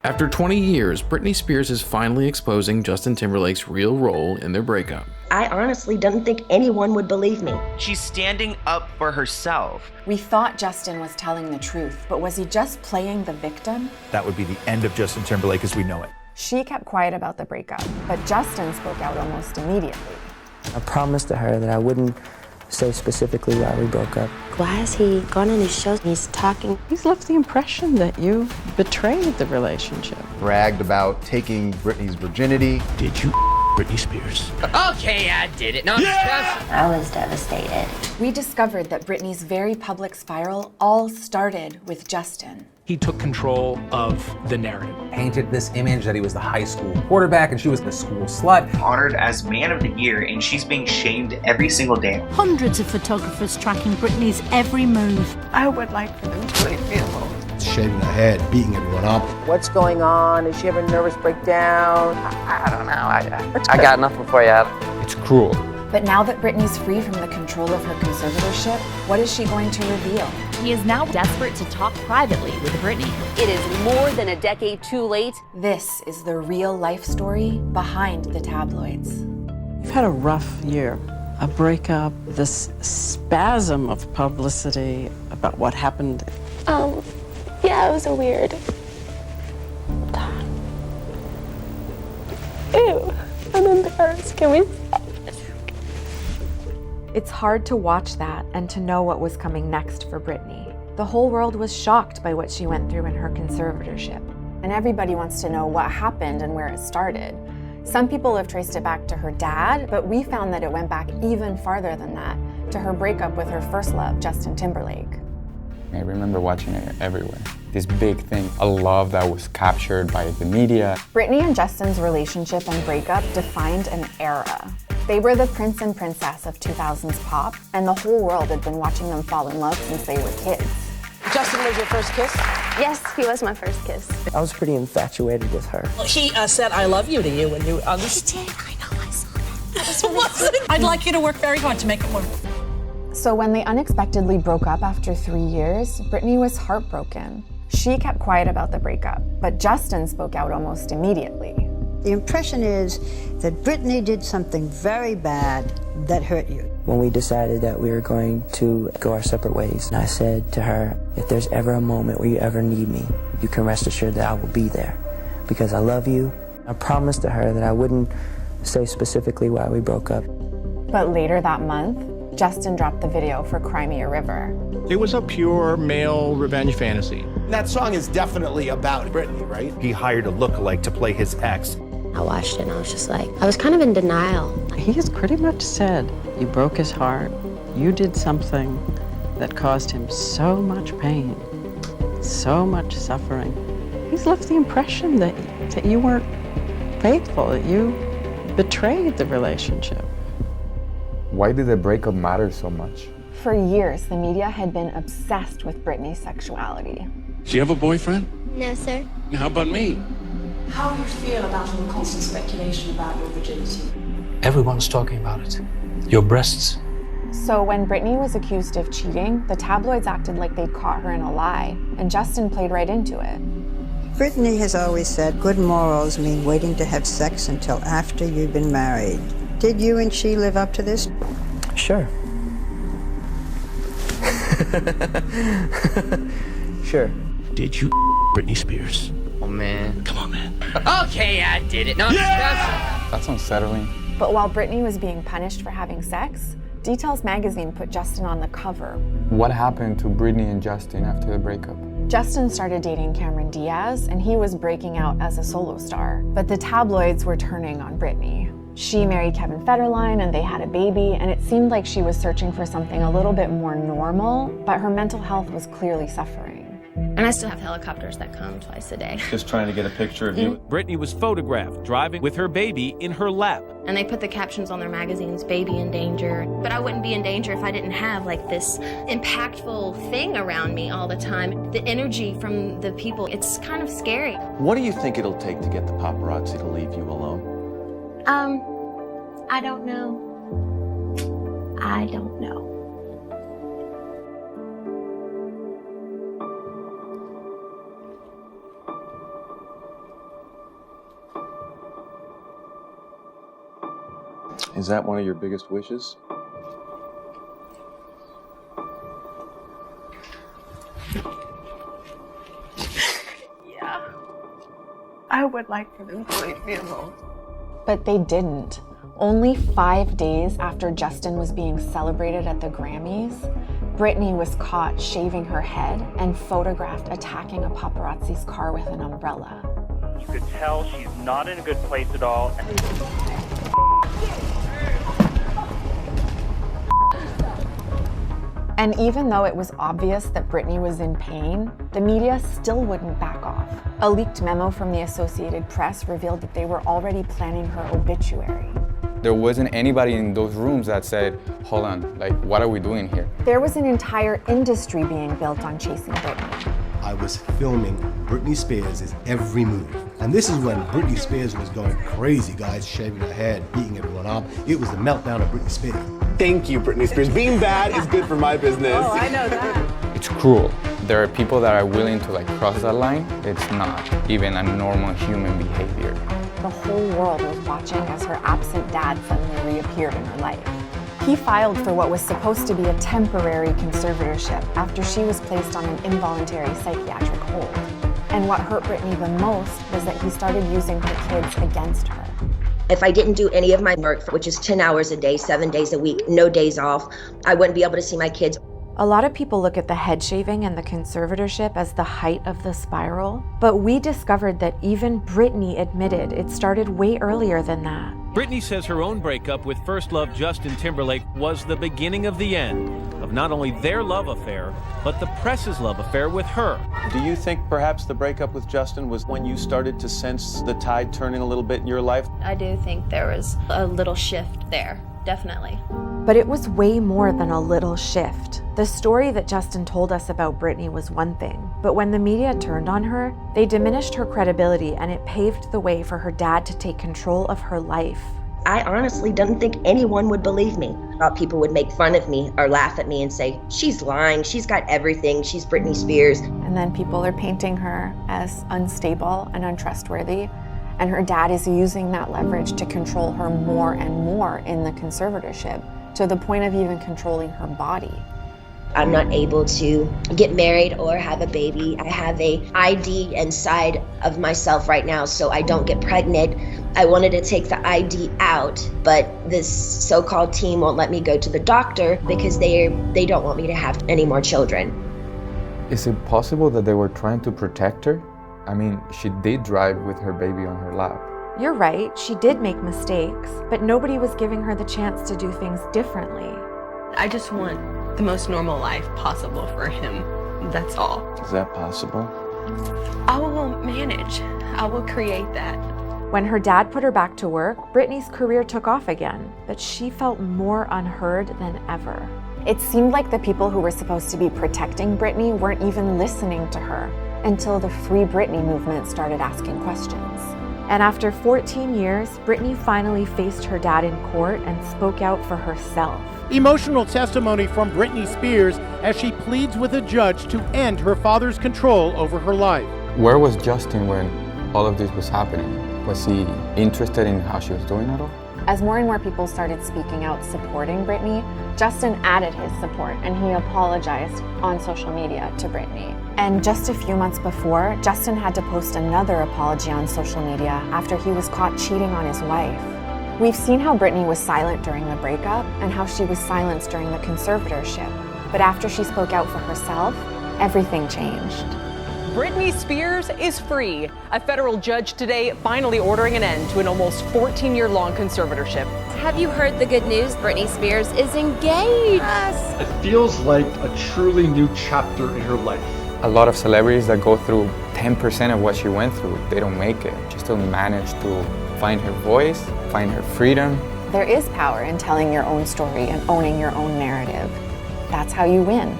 After 20 years, Britney Spears is finally exposing Justin Timberlake's real role in their breakup. I honestly didn't think anyone would believe me. She's standing up for herself. We thought Justin was telling the truth, but was he just playing the victim? That would be the end of Justin Timberlake as we know it. She kept quiet about the breakup, but Justin spoke out almost immediately. I promised to her that I wouldn't say specifically why we broke up. Why has he gone on his shows? He's talking. He's left the impression that you betrayed the relationship. Bragged about taking Britney's virginity. Did you Britney Spears? Okay, I did it. No, I was devastated. We discovered that Britney's very public spiral all started with Justin. He took control of the narrative. Painted this image that he was the high school quarterback and she was the school slut. Honored as Man of the Year, and she's being shamed every single day. Hundreds of photographers tracking Britney's every move. I would like for them to leave me alone. Shaving her head, beating everyone up. What's going on? Is she having a nervous breakdown? I don't know. I got nothing for you. It's cruel. But now that Britney's free from the control of her conservatorship, what is she going to reveal? He is now desperate to talk privately with Britney. It is more than a decade too late. This is the real life story behind the tabloids. You've had a rough year. A breakup, this spasm of publicity about what happened. Yeah, it was a weird time. Ew, I'm embarrassed. Can we stop? It's hard to watch that and to know what was coming next for Britney. The whole world was shocked by what she went through in her conservatorship. And everybody wants to know what happened and where it started. Some people have traced it back to her dad, but we found that it went back even farther than that, to her breakup with her first love, Justin Timberlake. I remember watching it everywhere. This big thing, a love that was captured by the media. Britney and Justin's relationship and breakup defined an era. They were the prince and princess of 2000s pop, and the whole world had been watching them fall in love since they were kids. Justin was your first kiss? Yes, he was my first kiss. I was pretty infatuated with her. He said I love you to you when you... He did, I know, I saw that. That was I'd like you to work very hard to make it work. So when they unexpectedly broke up after 3 years, Britney was heartbroken. She kept quiet about the breakup, but Justin spoke out almost immediately. The impression is that Britney did something very bad that hurt you. When we decided that we were going to go our separate ways, I said to her, if there's ever a moment where you ever need me, you can rest assured that I will be there because I love you. I promised to her that I wouldn't say specifically why we broke up. But later that month, Justin dropped the video for Cry Me a River. It was a pure male revenge fantasy. That song is definitely about Britney, right? He hired a lookalike to play his ex. I watched it and I was just like, I was kind of in denial. He has pretty much said you broke his heart. You did something that caused him so much pain, so much suffering. He's left the impression that you weren't faithful, that you betrayed the relationship. Why did the breakup matter so much? For years, the media had been obsessed with Britney's sexuality. Do you have a boyfriend? No, sir. How about me? How do you feel about all the constant speculation about your virginity? Everyone's talking about it. Your breasts. So when Britney was accused of cheating, the tabloids acted like they'd caught her in a lie, and Justin played right into it. Britney has always said good morals mean waiting to have sex until after you've been married. Did you and she live up to this? Sure. Sure. Did you Britney Spears? Oh, man. Come on, man. Okay, I did it. No, That's unsettling. But while Britney was being punished for having sex, Details magazine put Justin on the cover. What happened to Britney and Justin after the breakup? Justin started dating Cameron Diaz, and he was breaking out as a solo star. But the tabloids were turning on Britney. She married Kevin Federline, and they had a baby, and it seemed like she was searching for something a little bit more normal, but her mental health was clearly suffering. And I still have helicopters that come twice a day. Just trying to get a picture of you. Britney was photographed driving with her baby in her lap. And they put the captions on their magazines, baby in danger. But I wouldn't be in danger if I didn't have like this impactful thing around me all the time. The energy from the people, it's kind of scary. What do you think it'll take to get the paparazzi to leave you alone? I don't know. I don't know. Is that one of your biggest wishes? Yeah. I would like for them to leave me alone. But they didn't. Only 5 days after Justin was being celebrated at the Grammys, Britney was caught shaving her head and photographed attacking a paparazzi's car with an umbrella. You could tell she's not in a good place at all. And even though it was obvious that Britney was in pain, the media still wouldn't back off. A leaked memo from the Associated Press revealed that they were already planning her obituary. There wasn't anybody in those rooms that said, hold on, like, what are we doing here? There was an entire industry being built on chasing Britney. I was filming Britney Spears' every move. And this is when Britney Spears was going crazy, guys, shaving her head, beating everyone up. It was the meltdown of Britney Spears. Thank you, Britney Spears. Being bad is good for my business. Oh, I know that. It's cruel. There are people that are willing to like cross that line. It's not even a normal human behavior. The whole world was watching as her absent dad suddenly reappeared in her life. He filed for what was supposed to be a temporary conservatorship after she was placed on an involuntary psychiatric hold. And what hurt Britney the most was that he started using her kids against her. If I didn't do any of my work, which is 10 hours a day, 7 days a week, no days off, I wouldn't be able to see my kids. A lot of people look at the head shaving and the conservatorship as the height of the spiral, but we discovered that even Britney admitted it started way earlier than that. Britney says her own breakup with first love Justin Timberlake was the beginning of the end of not only their love affair, but the press's love affair with her. Do you think perhaps the breakup with Justin was when you started to sense the tide turning a little bit in your life? I do think there was a little shift there, definitely. But it was way more than a little shift. The story that Justin told us about Britney was one thing, but when the media turned on her, they diminished her credibility and it paved the way for her dad to take control of her life. I honestly didn't think anyone would believe me. I thought people would make fun of me or laugh at me and say, she's lying, she's got everything, she's Britney Spears. And then people are painting her as unstable and untrustworthy, and her dad is using that leverage to control her more and more in the conservatorship, to the point of even controlling her body. I'm not able to get married or have a baby. I have a ID inside of myself right now, so I don't get pregnant. I wanted to take the ID out, but this so-called team won't let me go to the doctor because they don't want me to have any more children. Is it possible that they were trying to protect her? I mean, she did drive with her baby on her lap. You're right, she did make mistakes, but nobody was giving her the chance to do things differently. I just want the most normal life possible for him. That's all. Is that possible? I will manage. I will create that. When her dad put her back to work, Britney's career took off again, but she felt more unheard than ever. It seemed like the people who were supposed to be protecting Britney weren't even listening to her until the Free Britney movement started asking questions. And after 14 years, Britney finally faced her dad in court and spoke out for herself. Emotional testimony from Britney Spears as she pleads with a judge to end her father's control over her life. Where was Justin when all of this was happening? Was he interested in how she was doing at all? As more and more people started speaking out supporting Britney, Justin added his support and he apologized on social media to Britney. And just a few months before, Justin had to post another apology on social media after he was caught cheating on his wife. We've seen how Britney was silent during the breakup and how she was silenced during the conservatorship. But after she spoke out for herself, everything changed. Britney Spears is free. A federal judge today finally ordering an end to an almost 14-year-long conservatorship. Have you heard the good news? Britney Spears is engaged. Yes. It feels like a truly new chapter in her life. A lot of celebrities that go through 10% of what she went through, they don't make it. She still managed to find her voice, find her freedom. There is power in telling your own story and owning your own narrative. That's how you win.